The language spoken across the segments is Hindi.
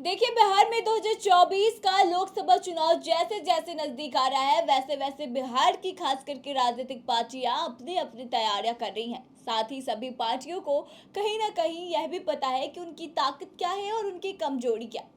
देखिए, बिहार में 2024 का लोकसभा चुनाव जैसे जैसे नजदीक आ रहा है, वैसे वैसे बिहार की खास करके राजनीतिक पार्टियां अपनी अपनी तैयारियां कर रही हैं। साथ ही सभी पार्टियों को कहीं ना कहीं यह भी पता है कि उनकी ताकत क्या है और उनकी कमजोरी क्या है।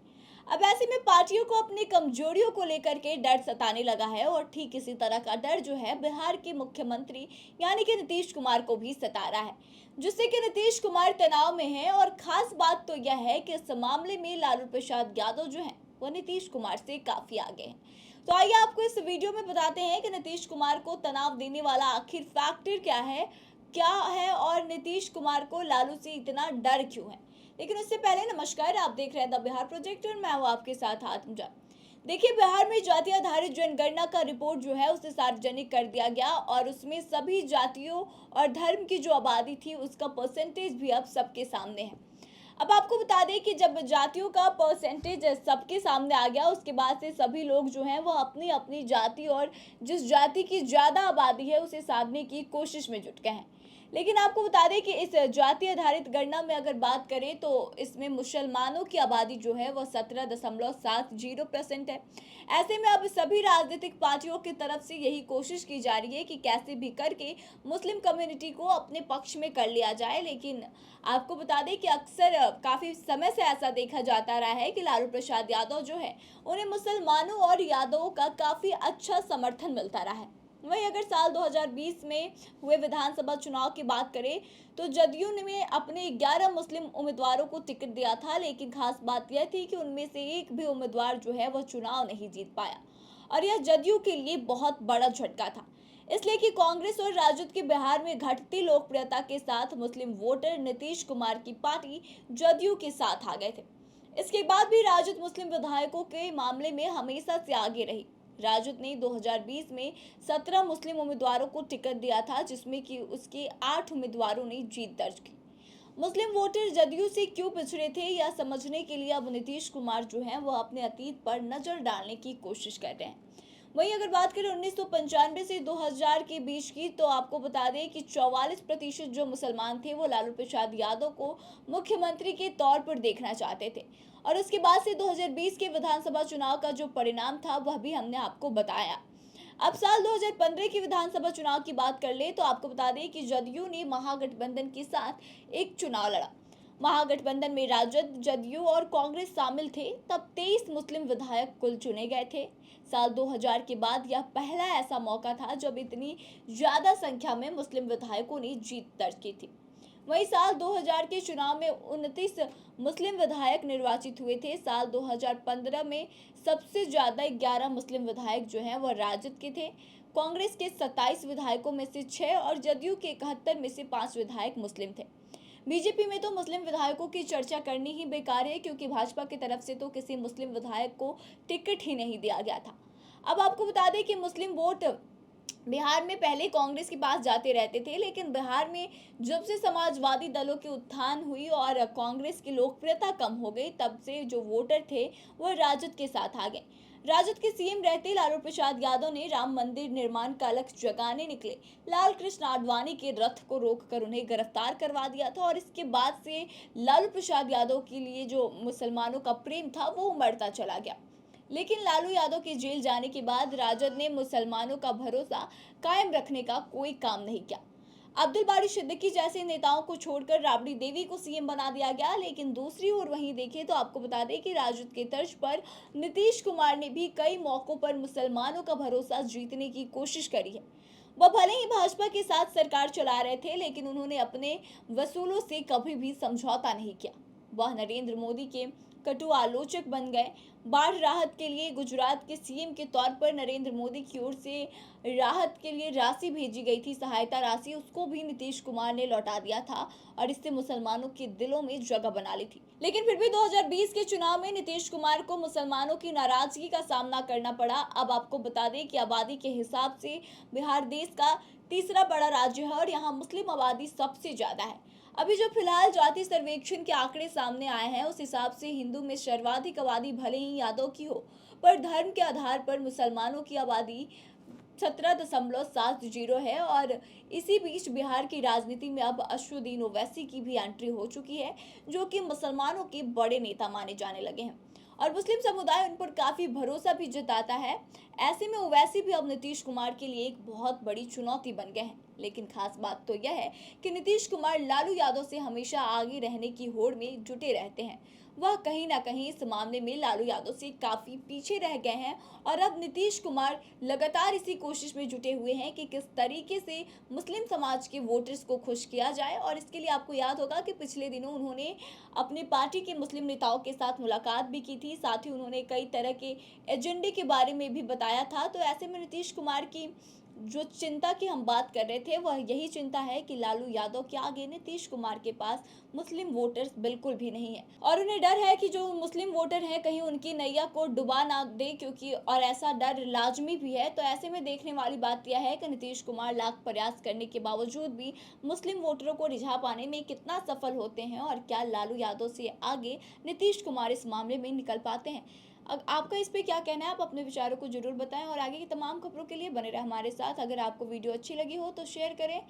अब ऐसे में पार्टियों को अपनी कमजोरियों को लेकर के डर सताने लगा है और ठीक इसी तरह का डर जो है बिहार के मुख्यमंत्री यानी कि नीतीश कुमार को भी सता रहा है, जिससे कि नीतीश कुमार तनाव में हैं। और खास बात तो यह है कि इस मामले में लालू प्रसाद यादव जो हैं वो नीतीश कुमार से काफी आगे हैं। तो आइए आपको इस वीडियो में बताते हैं कि नीतीश कुमार को तनाव देने वाला आखिर फैक्टर क्या है और नीतीश कुमार को लालू से इतना डर क्यों है। लेकिन उससे पहले नमस्कार, आप देख रहे हैं द बिहार प्रोजेक्ट और मैं हूं आपके साथ आत्मजा। देखिए, बिहार में जाति आधारित जनगणना का रिपोर्ट जो है उसे सार्वजनिक कर दिया गया और उसमें सभी जातियों और धर्म की जो आबादी थी उसका परसेंटेज भी अब सबके सामने है। अब आपको बता दें कि जब जातियों का परसेंटेज सबके सामने आ गया, उसके बाद से सभी लोग जो हैं वो अपनी अपनी जाति और जिस जाति की ज़्यादा आबादी है उसे साधने की कोशिश में जुट गए हैं। लेकिन आपको बता दें कि इस जाति आधारित गणना में अगर बात करें तो इसमें मुसलमानों की आबादी जो है वह 17.70% है। ऐसे में अब सभी राजनीतिक पार्टियों की तरफ से यही कोशिश की जा रही है कि कैसे भी करके मुस्लिम कम्युनिटी को अपने पक्ष में कर लिया जाए। लेकिन आपको बता दें कि अक्सर काफ़ी समय से ऐसा देखा जाता रहा है कि लालू प्रसाद यादव जो है उन्हें मुसलमानों और यादवों का काफ़ी अच्छा समर्थन मिलता रहा है। वहीं अगर साल 2020 में हुए विधानसभा चुनाव की बात करें तो जदयू ने अपने 11 मुस्लिम उम्मीदवारों को टिकट दिया था, लेकिन खास बात यह थी कि उनमें से एक भी उम्मीदवार जो है वह चुनाव नहीं जीत पाया और यह जदयू के लिए बहुत बड़ा झटका था। इसलिए कि कांग्रेस और राजद की बिहार में घटती लोकप्रियता के साथ मुस्लिम वोटर नीतीश कुमार की पार्टी जदयू के साथ आ गए थे। इसके बाद भी राजद मुस्लिम विधायकों के मामले में हमेशा से आगे रही। राजद ने 2020 में 17 मुस्लिम उम्मीदवारों को टिकट दिया था, जिसमें कि उसके 8 उम्मीदवारों ने जीत दर्ज की। मुस्लिम वोटर जदयू से क्यों पिछड़े थे यह समझने के लिए अब नीतीश कुमार जो हैं वह अपने अतीत पर नजर डालने की कोशिश कर रहे हैं। वहीं अगर बात करें 1995 से 2000 के बीच की, तो आपको बता दें कि 44% जो मुसलमान थे वो लालू प्रसाद यादव को मुख्यमंत्री के तौर पर देखना चाहते थे। और उसके बाद से 2020 के विधानसभा चुनाव का जो परिणाम था वह भी हमने आपको बताया। अब साल 2015 की विधानसभा चुनाव की बात कर ले तो आपको बता दें कि जदयू ने महागठबंधन के साथ एक चुनाव लड़ा। महागठबंधन में राजद, जदयू और कांग्रेस शामिल थे। तब 23 मुस्लिम विधायक कुल चुने गए थे। साल 2000 के बाद यह पहला ऐसा मौका था जब इतनी ज्यादा संख्या में मुस्लिम विधायकों ने जीत दर्ज की थी। वहीं साल 2000 के चुनाव में 29 मुस्लिम विधायक निर्वाचित हुए थे। साल 2015 में सबसे ज्यादा 11 मुस्लिम विधायक जो हैं वह राजद के थे। कांग्रेस के 27 विधायकों में से 6 और जदयू के 71 में से 5 विधायक मुस्लिम थे। बीजेपी में तो मुस्लिम विधायकों की चर्चा करनी ही बेकार है, क्योंकि भाजपा की तरफ से तो किसी मुस्लिम विधायक को टिकट ही नहीं दिया गया था। अब आपको बता दें कि मुस्लिम वोट बिहार में पहले कांग्रेस के पास जाते रहते थे, लेकिन बिहार में जब से समाजवादी दलों की उत्थान हुई और कांग्रेस की लोकप्रियता कम हो गई, तब से जो वोटर थे वह राजद के साथ आ गए। राजद के सीएम रहते लालू प्रसाद यादव ने राम मंदिर निर्माण का लक्ष्य जगाने निकले लाल कृष्ण आडवाणी के रथ को रोककर उन्हें गिरफ्तार करवा दिया था। और इसके बाद से लालू प्रसाद यादव के लिए जो मुसलमानों का प्रेम था वो उमड़ता चला गया। लेकिन लालू यादव के जेल जाने के बाद राजद ने मुसलमानों का भरोसा कायम रखने का कोई काम नहीं किया। अब्दुल बारी सिद्दीकी जैसे नेताओं को छोड़कर राबड़ी देवी को सीएम बना दिया गया। लेकिन दूसरी ओर वहीं देखें तो आपको बता दें कि राजद के तर्ज पर नीतीश कुमार ने भी कई मौकों पर मुसलमानों का भरोसा जीतने की कोशिश करी है। वह भले ही भाजपा के साथ सरकार चला रहे थे, लेकिन उन्होंने अपने वसूलों से कभी भी समझौता नहीं किया। वह नरेंद्र मोदी के कटु आलोचक बन गए। बाढ़ राहत के लिए गुजरात के सीएम के तौर पर नरेंद्र मोदी की ओर से राहत के लिए राशि भेजी गई थी, सहायता राशि, उसको भी नीतीश कुमार ने लौटा दिया था और इससे मुसलमानों के दिलों में जगह बना ली थी। लेकिन फिर भी 2020 के चुनाव में नीतीश कुमार को मुसलमानों की नाराजगी का सामना करना पड़ा। अब आपको बता दें कि आबादी के हिसाब से बिहार देश का तीसरा बड़ा राज्य है और यहाँ मुस्लिम आबादी सबसे ज्यादा है। अभी जो फिलहाल जाति सर्वेक्षण के आंकड़े सामने आए हैं उस हिसाब से हिंदू में सर्वाधिक आबादी भले ही यादव की हो, पर धर्म के आधार पर मुसलमानों की आबादी 17.70 है। और इसी बीच बिहार की राजनीति में अब अशुद्दीन ओवैसी की भी एंट्री हो चुकी है, जो कि मुसलमानों के बड़े नेता माने जाने लगे हैं। और मुस्लिम समुदाय उन पर काफ़ी भरोसा भी जताता है। ऐसे में ओवैसी भी अब नीतीश कुमार के लिए एक बहुत बड़ी चुनौती बन गए हैं। लेकिन खास बात तो यह है कि नीतीश कुमार लालू यादव से हमेशा आगे रहने की होड़ में जुटे रहते हैं। वह कहीं ना कहीं इस मामले में लालू यादव से काफ़ी पीछे रह गए हैं और अब नीतीश कुमार लगातार इसी कोशिश में जुटे हुए हैं कि किस तरीके से मुस्लिम समाज के वोटर्स को खुश किया जाए। और इसके लिए आपको याद होगा कि पिछले दिनों उन्होंने अपनी पार्टी के मुस्लिम नेताओं के साथ मुलाकात भी की थी, साथ ही उन्होंने कई तरह के एजेंडे के बारे में भी बताया था। तो ऐसे में नीतीश कुमार की जो चिंता की हम बात कर रहे थे वह यही चिंता है कि लालू यादव के आगे नीतीश कुमार के पास मुस्लिम वोटर्स बिल्कुल भी नहीं है और उन्हें डर है कि जो मुस्लिम वोटर हैं कहीं उनकी नैया को डुबा ना दे, क्योंकि और ऐसा डर लाजमी भी है। तो ऐसे में देखने वाली बात यह है कि नीतीश कुमार लाख प्रयास करने के बावजूद भी मुस्लिम वोटरों को रिझा पाने में कितना सफल होते हैं और क्या लालू यादव से आगे नीतीश कुमार इस मामले में निकल पाते हैं। अब आपका इस पे क्या कहना है, आप अपने विचारों को जरूर बताएं और आगे की तमाम खबरों के लिए बने रहे हमारे साथ। अगर आपको वीडियो अच्छी लगी हो तो शेयर करें